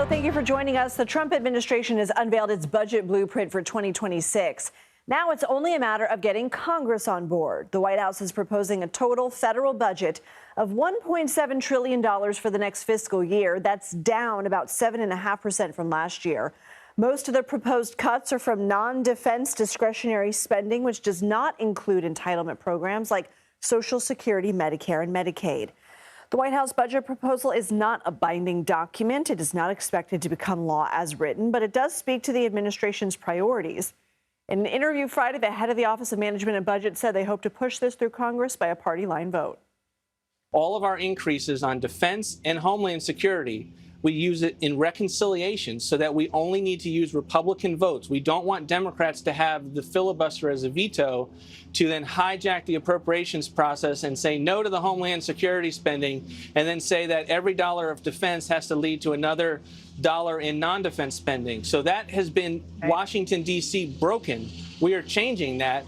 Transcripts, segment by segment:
thank you for joining us. The Trump administration has unveiled its budget blueprint for 2026. Now it's only a matter of getting Congress on board. The White House is proposing a total federal budget of $1.7 trillion for the next fiscal year. That's down about 7.5% from last year. Most of the proposed cuts are from non-defense discretionary spending, which does not include entitlement programs like Social Security, Medicare, and Medicaid. The White House budget proposal is not a binding document. It is not expected to become law as written, but it does speak to the administration's priorities. In an interview Friday, the head of the Office of Management and Budget said they hope to push this through Congress by a party line vote. All of our increases on defense and homeland security, we use it in reconciliation so that we only need to use Republican votes. We don't want Democrats to have the filibuster as a veto to then hijack the appropriations process and say no to the homeland security spending and then say that every dollar of defense has to lead to another dollar in non-defense spending. So that has been Washington, D.C. broken. We are changing that.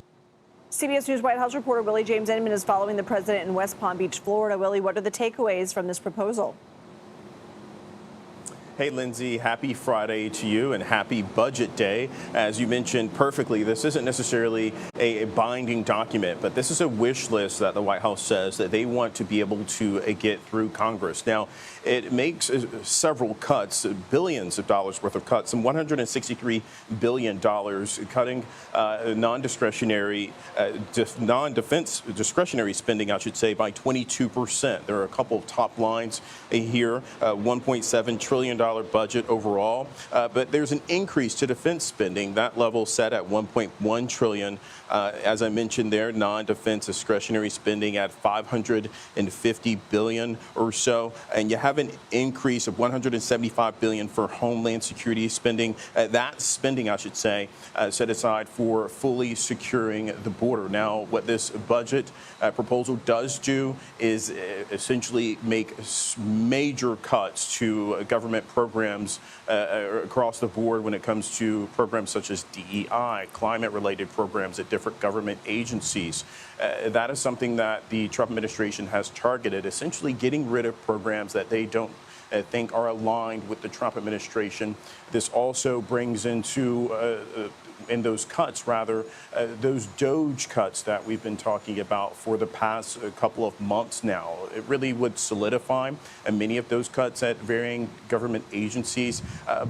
CBS News White House reporter Willie James Enman is following the president in West Palm Beach, Florida. Willie, what are the takeaways from this proposal? Hey, Lindsay, happy Friday to you and happy budget day. As you mentioned perfectly, this isn't necessarily a binding document, but this is a wish list that the White House says that they want to be able to get through Congress. Now, it makes several cuts, billions of dollars worth of cuts, some $163 billion, cutting non-discretionary, non-defense discretionary spending, I should say, by 22%. There are a couple of top lines here, $1.7 trillion budget overall, but there's an increase to defense spending. That level set at $1.1 trillion. As I mentioned there, non-defense discretionary spending at $550 billion or so, and you have an increase of $175 billion for homeland security spending. That spending, I should say, set aside for fully securing the border. Now, what this budget proposal does do is essentially make major cuts to government programs across the board when it comes to programs such as DEI, climate-related programs at different government agencies. That is something that the Trump administration has targeted, essentially getting rid of programs that they don't think are aligned with the Trump administration. This also brings into in those cuts, those DOGE cuts that we've been talking about for the past couple of months now. It really would solidify many of those cuts at varying government agencies,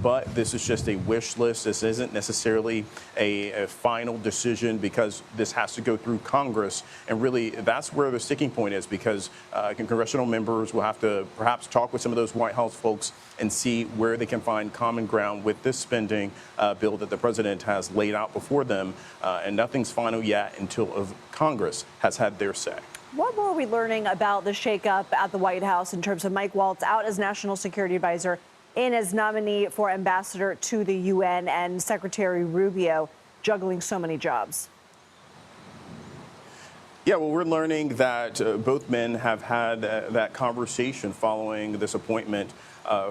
but this is just a wish list. This isn't necessarily a final decision because this has to go through Congress, and really that's where the sticking point is, because congressional members will have to perhaps talk with some of those White House folks and see where they can find common ground with this spending bill that the president has laid out before them, and nothing's final yet until Congress has had their say. What more are we learning about the shakeup at the White House in terms of Mike Waltz out as National Security Advisor, in as nominee for ambassador to the UN, and Secretary Rubio juggling so many jobs? Yeah, well, we're learning that both men have had that conversation following this appointment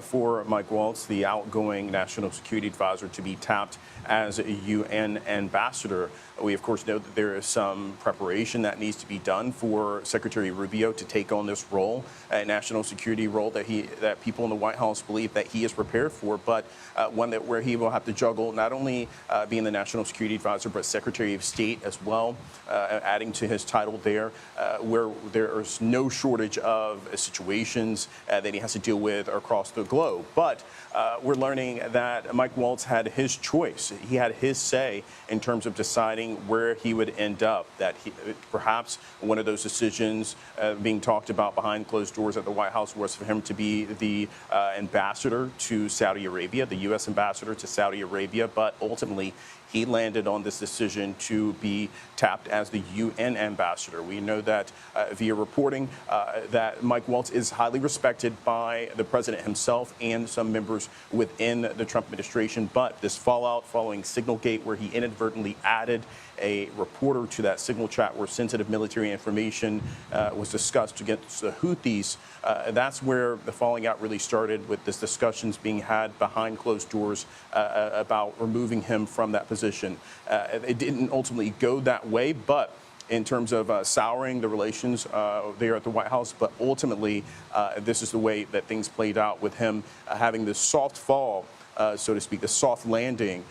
for Mike Waltz, the outgoing National Security Advisor, to be tapped as a UN ambassador. We, of course, know that there is some preparation that needs to be done for Secretary Rubio to take on this role, a national security role that people in the White House believe that he is prepared for, but one where he will have to juggle not only being the National Security Advisor, but Secretary of State as well, adding to his title there, where there is no shortage of situations that he has to deal with across the globe. But we're learning that Mike Waltz had his choice. He had his say in terms of deciding where he would end up, that perhaps one of those decisions being talked about behind closed doors at the White House was for him to be the ambassador to Saudi Arabia, the U.S. ambassador to Saudi Arabia, but ultimately he landed on this decision to be tapped as the UN ambassador. We know that via reporting that Mike Waltz is highly respected by the president himself and some members within the Trump administration. But this fallout following Signalgate, where he inadvertently added a reporter to that Signal chat where sensitive military information was discussed against the Houthis, that's where the falling out really started, with this discussions being had behind closed doors about removing him from that position. It didn't ultimately go that way, but in terms of souring the relations there at the White House. But ultimately, this is the way that things played out with him having this soft fall, so to speak, the soft landing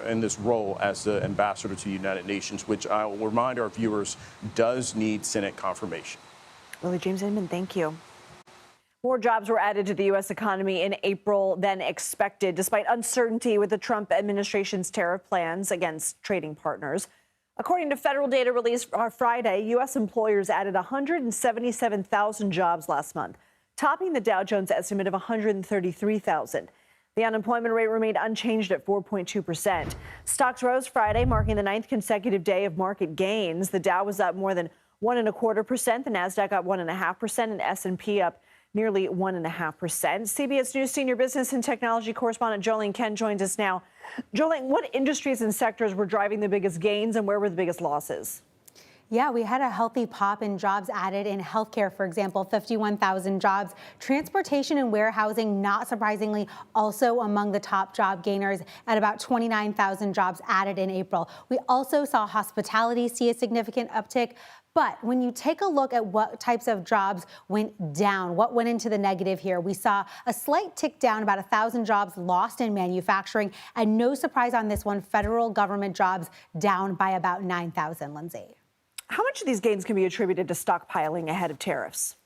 in this role as the ambassador to the United Nations, which I will remind our viewers does need Senate confirmation. Willie James Inman, thank you. More jobs were added to the U.S. economy in April than expected, despite uncertainty with the Trump administration's tariff plans against trading partners. According to federal data released Friday, U.S. employers added 177,000 jobs last month, topping the Dow Jones estimate of 133,000. The unemployment rate remained unchanged at 4.2%. Stocks rose Friday, marking the 9th consecutive day of market gains. The Dow was up more than 1.25%, the Nasdaq up 1.5%, and S&P up nearly 1.5%. CBS News senior business and technology correspondent Jolene Kenon joins us now. Jolene, what industries and sectors were driving the biggest gains, and where were the biggest losses? Yeah, we had a healthy pop in jobs added in healthcare, for example, 51,000 jobs. Transportation and warehousing, not surprisingly, also among the top job gainers at about 29,000 jobs added in April. We also saw hospitality see a significant uptick. But when you take a look at what types of jobs went down, what went into the negative here, we saw a slight tick down, about 1,000 jobs lost in manufacturing. And no surprise on this one, federal government jobs down by about 9,000, Lindsay. How much of these gains can be attributed to stockpiling ahead of tariffs?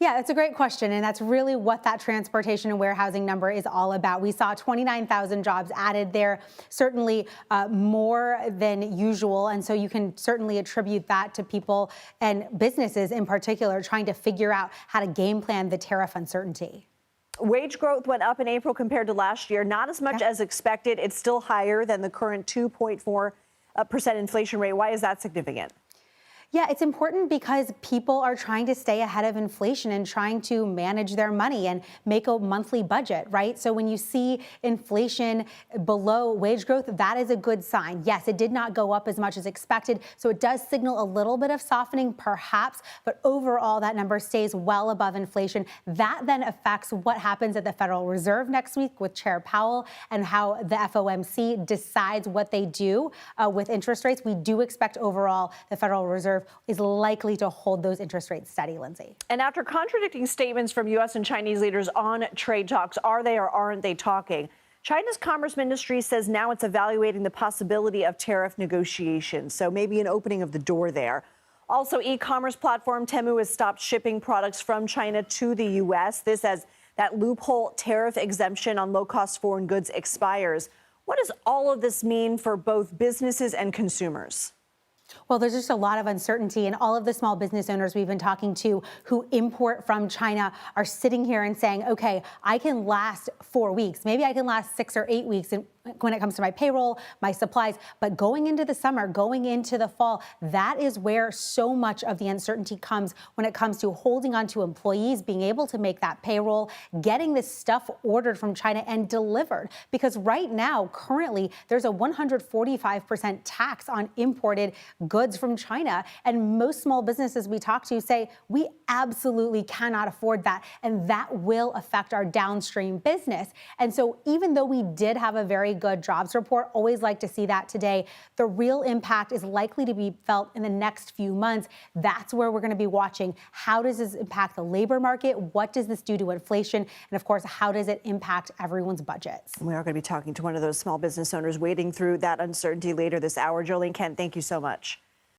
Yeah, that's a great question, and that's really what that transportation and warehousing number is all about. We saw 29,000 jobs added there, certainly more than usual, and so you can certainly attribute that to people and businesses in particular trying to figure out how to game plan the tariff uncertainty. Wage growth went up in April compared to last year, not as much as expected. It's still higher than the current 2.4% inflation rate. Why is that significant? Yeah, it's important because people are trying to stay ahead of inflation and trying to manage their money and make a monthly budget, right? So when you see inflation below wage growth, that is a good sign. Yes, it did not go up as much as expected, so it does signal a little bit of softening perhaps, but overall that number stays well above inflation. That then affects what happens at the Federal Reserve next week with Chair Powell and how the FOMC decides what they do with interest rates. We do expect overall the Federal Reserve is likely to hold those interest rates steady, Lindsay. And after contradicting statements from U.S. and Chinese leaders on trade talks, are they or aren't they talking? China's Commerce Ministry says now it's evaluating the possibility of tariff negotiations, so maybe an opening of the door there. Also, e-commerce platform Temu has stopped shipping products from China to the U.S. This as that loophole tariff exemption on low-cost foreign goods expires. What does all of this mean for both businesses and consumers? Well, there's just a lot of uncertainty, and all of the small business owners we've been talking to who import from China are sitting here and saying, okay, I can last 4 weeks. Maybe I can last 6 or 8 weeks when it comes to my payroll, my supplies. But going into the summer, going into the fall, that is where so much of the uncertainty comes when it comes to holding on to employees, being able to make that payroll, getting this stuff ordered from China and delivered. Because right now, currently, there's a 145% tax on imported goods from China. And most small businesses we talk to say, we absolutely cannot afford that. And that will affect our downstream business. And so even though we did have a very good jobs report, always like to see that today, the real impact is likely to be felt in the next few months. That's where we're going to be watching. How does this impact the labor market? What does this do to inflation? And of course, how does it impact everyone's budgets? We are going to be talking to one of those small business owners wading through that uncertainty later this hour. Jolene Kenon, thank you so much.